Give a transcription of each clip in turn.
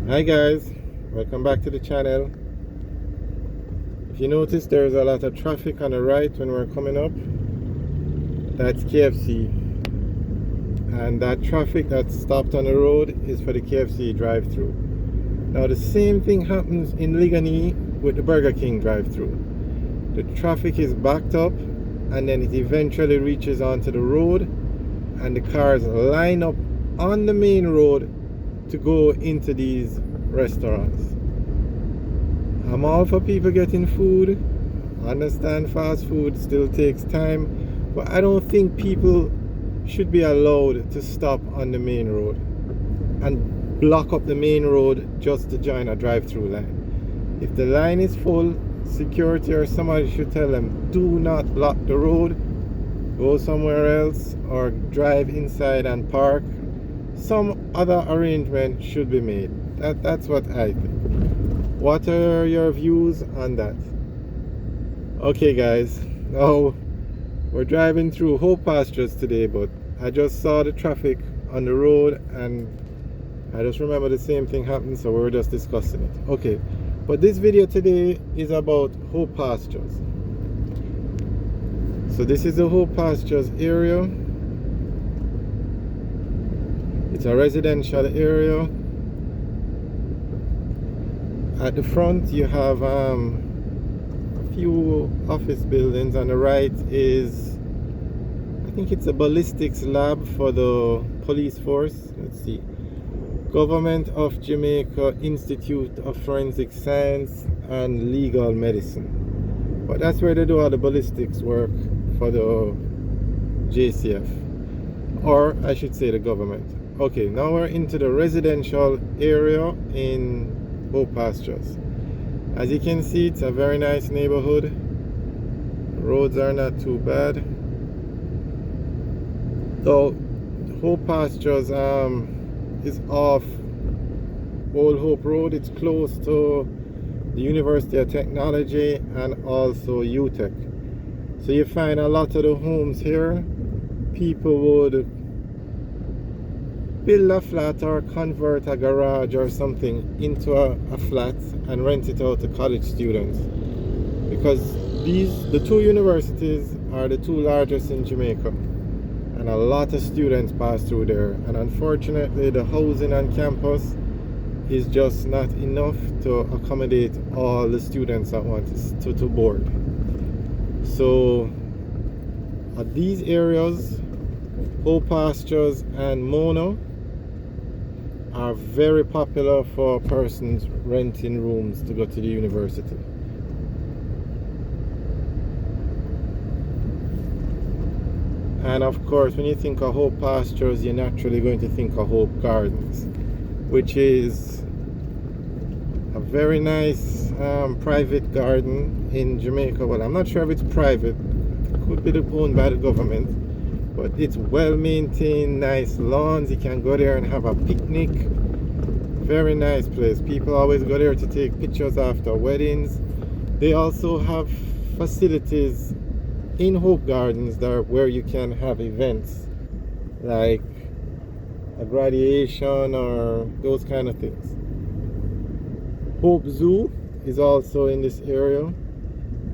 Hi guys, welcome back to the channel. If you notice, there's a lot of traffic on the right when we're coming up. That's KFC, and that traffic that's stopped on the road is for the KFC drive-through. Now the same thing happens in Ligani with the Burger King drive-through. The traffic is backed up and then it eventually reaches onto the road and the cars line up on the main road to go into these restaurants. I'm all for people getting food. I understand fast food still takes time, but I don't think people should be allowed to stop on the main road and block up the main road just to join a drive-through line. If the line is full, security or somebody should tell them, do not block the road, go somewhere else or drive inside and park. Some other arrangement should be made. That's what I think. What are your views on that? Okay guys, now we're driving through Hope Pastures today, but I just saw the traffic on the road and I just remember the same thing happened, so we were just discussing it. Okay, but this video today is about Hope Pastures. So this is the Hope Pastures area. It's a residential area. At the front you have a few office buildings. On the right is, I think it's a ballistics lab for the police force. Let's see, Government of Jamaica Institute of Forensic Science and Legal Medicine. But that's where they do all the ballistics work for the JCF, or I should say the government. Okay, now we're into the residential area in Hope Pastures. As you can see, it's a very nice neighborhood. The roads are not too bad. So Hope Pastures is off Old Hope Road. It's close to the University of Technology and also UTech. So you find a lot of the homes here, people would build a flat or convert a garage or something into a flat and rent it out to college students, because the two universities are the two largest in Jamaica and a lot of students pass through there, and unfortunately the housing on campus is just not enough to accommodate all the students that want to board. So at these areas, Hope Pastures and Mono are very popular for persons renting rooms to go to the university. And of course, when you think of Hope Pastures, you're naturally going to think of Hope Gardens, which is a very nice private garden in Jamaica. Well, I'm not sure if it's private, it could be owned by the government, but it's well maintained, nice lawns. You can go there and have a picnic. Very nice place. People always go there to take pictures after weddings. They also have facilities in Hope Gardens there where you can have events like a graduation or those kind of things. Hope Zoo is also in this area,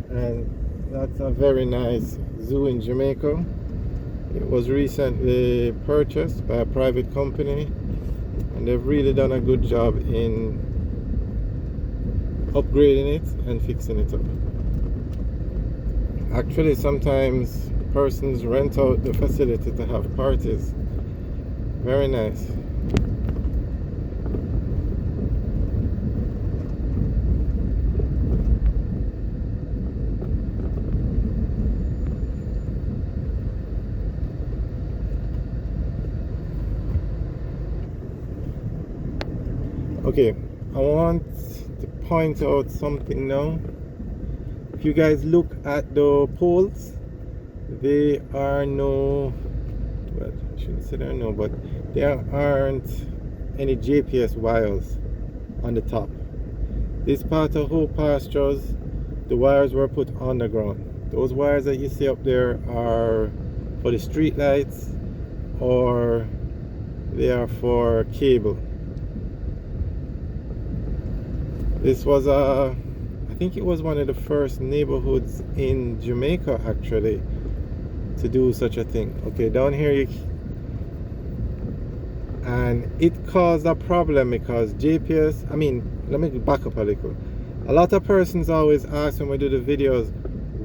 and that's a very nice zoo in Jamaica. It was recently purchased by a private company, and they've really done a good job in upgrading it and fixing it up. Actually, sometimes persons rent out the facility to have parties. Very nice. Okay, I want to point out something now. If you guys look at the poles, they are no, well, I shouldn't say there no, but there aren't any GPS wires on the top. This part of Hope Pastures, the wires were put underground. Those wires that you see up there are for the street lights, or they are for cable. This was I think it was one of the first neighborhoods in Jamaica actually to do such a thing. Okay, down here and it caused a problem because GPS, I mean, let me back up a little. A lot of persons always ask when we do the videos,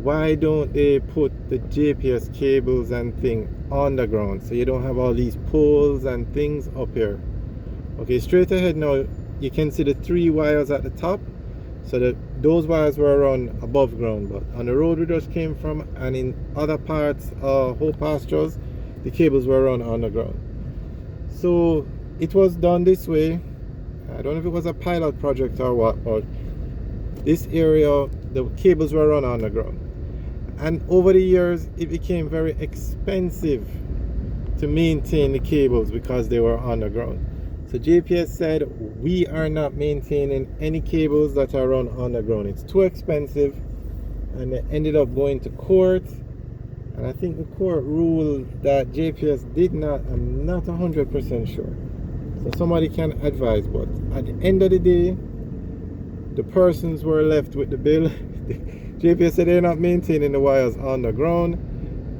why don't they put the GPS cables and thing on the ground so you don't have all these poles and things up here. Okay, straight ahead now you can see the 3 wires at the top, so that those wires were run above ground, but on the road we just came from and in other parts of Hope Pastures the cables were run on the ground. So it was done this way. I don't know if it was a pilot project or what, but this area the cables were run on the ground, and over the years it became very expensive to maintain the cables because they were on the ground. So JPS said we are not maintaining any cables that are run on the ground, it's too expensive, and they ended up going to court. And I think the court ruled that JPS did not, I'm not 100% sure. So somebody can advise, but at the end of the day, the persons were left with the bill. JPS said they're not maintaining the wires on the ground,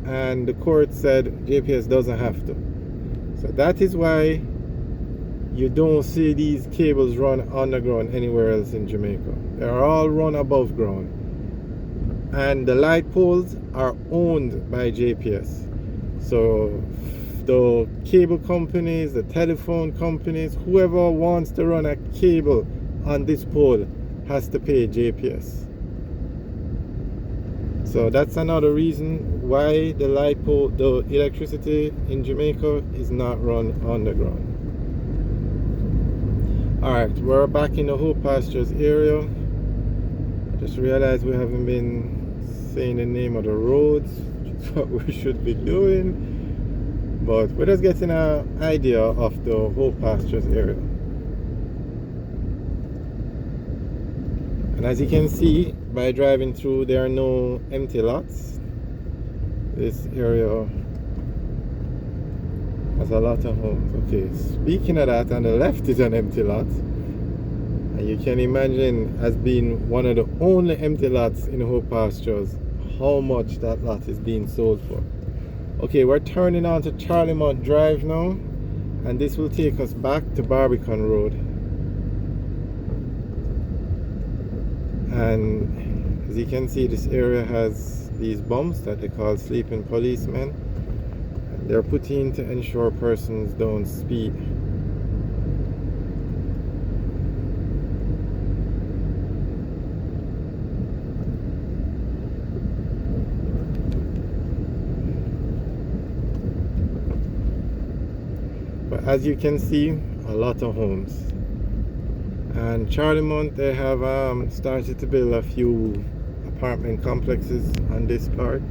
and the court said JPS doesn't have to. So that is why you don't see these cables run on the ground anywhere else in Jamaica. They are all run above ground. And the light poles are owned by JPS. So the cable companies, the telephone companies, whoever wants to run a cable on this pole has to pay JPS. So that's another reason why the light pole, the electricity in Jamaica is not run on the ground. Alright, we're back in the Hope Pastures area. I just realized we haven't been saying the name of the roads, which is what we should be doing, but we're just getting an idea of the Hope Pastures area. And as you can see by driving through, there are no empty lots. This area has a lot of homes. Okay, speaking of that, on the left is an empty lot. And you can imagine, as being one of the only empty lots in Hope Pastures, how much that lot is being sold for. Okay, we're turning on to Charlie Mount Drive now, and this will take us back to Barbican Road. And as you can see, this area has these bumps that they call sleeping policemen. And they're put in to ensure persons don't speed. But as you can see, a lot of homes. And Charlie Mount, they have started to build a few apartment complexes on this part.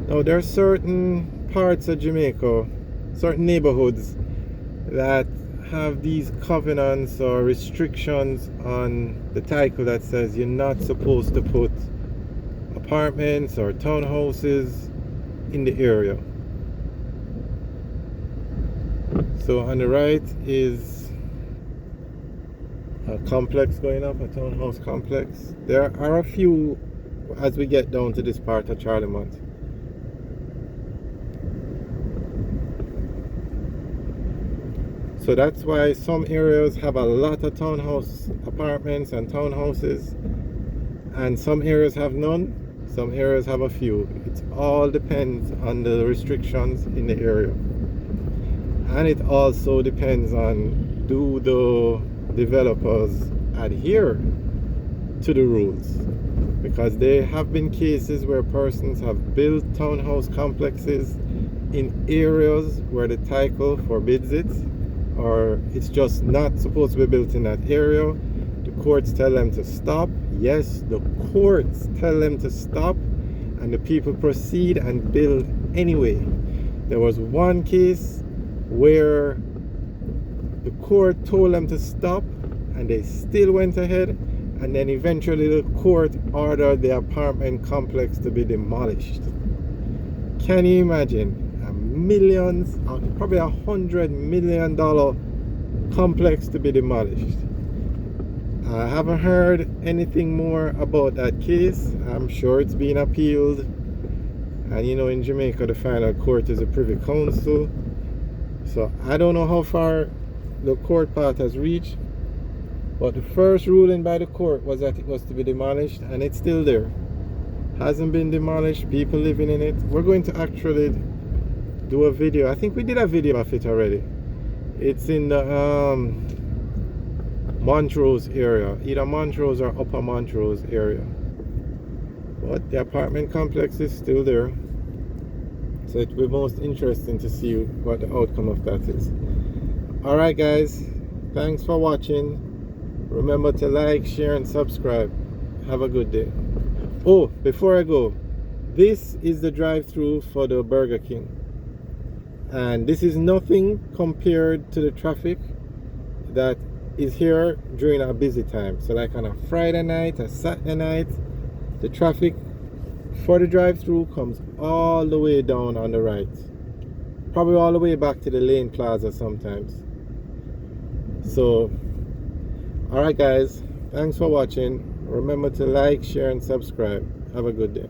Now there are certain parts of Jamaica, certain neighborhoods that have these covenants or restrictions on the title that says you're not supposed to put apartments or townhouses in the area. So on the right is a complex going up, a townhouse complex. There are a few as we get down to this part of Charlie Mount. So that's why some areas have a lot of townhouse apartments and townhouses, and some areas have none, some areas have a few. It all depends on the restrictions in the area. And it also depends on, do the developers adhere to the rules? Because there have been cases where persons have built townhouse complexes in areas where the title forbids it, or it's just not supposed to be built in that area. The courts tell them to stop. Yes, the courts tell them to stop, and the people proceed and build anyway. There was one case where the court told them to stop and they still went ahead, and then eventually the court ordered the apartment complex to be demolished. Can you imagine? Millions, probably $100 million complex to be demolished. I haven't heard anything more about that case. I'm sure it's been appealed. And you know, in Jamaica, the final court is a privy council. So I don't know how far the court part has reached. But the first ruling by the court was that it was to be demolished, and it's still there. Hasn't been demolished, people living in it. We're going to actually do a video. I think we did a video of it already. It's in the Montrose area, either Montrose or Upper Montrose area. But the apartment complex is still there. So it will be most interesting to see what the outcome of that is. Alright guys, thanks for watching. Remember to like, share and subscribe. Have a good day. Oh, before I go, this is the drive-through for the Burger King. And this is nothing compared to the traffic that is here during our busy time. So like on a Friday night, a Saturday night, the traffic for the drive-through comes all the way down on the right. Probably all the way back to the Lane Plaza sometimes. So, alright guys, thanks for watching. Remember to like, share and subscribe. Have a good day.